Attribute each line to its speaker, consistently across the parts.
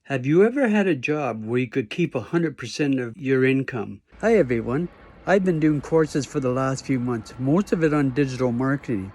Speaker 1: Have you ever had a job where you could keep 100% of your income? Hi everyone. I've been doing courses for the last few months, most of it on digital marketing.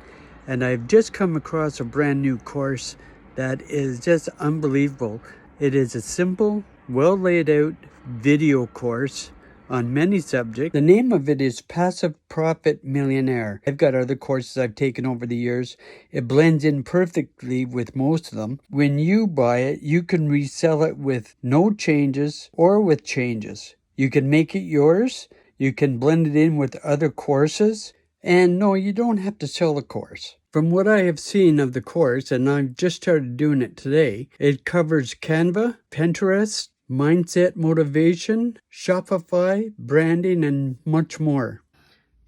Speaker 1: And I've just come across a brand new course that is just unbelievable. It is a simple, well laid out video course on many subjects. The name of it is Passive Profit Millionaire. I've got other courses I've taken over the years. It blends in perfectly with most of them. When you buy it, you can resell it with no changes or with changes. You can make it yours. You can blend it in with other courses. And no, you don't have to sell the course. From what I have seen of the course, and I've just started doing it today, it covers Canva, Pinterest, mindset, motivation, Shopify, branding, and much more.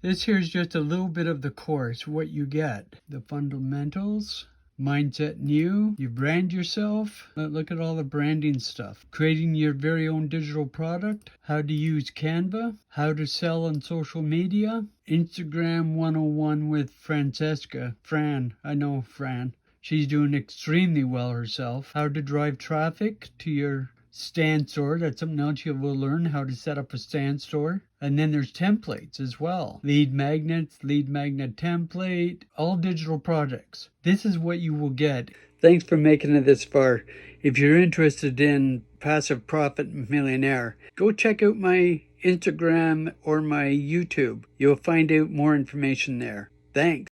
Speaker 1: This here is just a little bit of the course, what you get. The fundamentals, mindset new, you brand yourself. Look at all the branding stuff. Creating your very own digital product, how to use Canva, how to sell on social media, Instagram 101 with Fran. I know Fran. She's doing extremely well herself. How to drive traffic to your stand store. That's something else you will learn, how to set up a stand store. And then there's templates as well. Lead magnets, lead magnet template, all digital projects. This is what you will get. Thanks for making it this far. If you're interested in Passive Profit Millionaire, go check out my Instagram or my YouTube. You'll find out more information there. Thanks.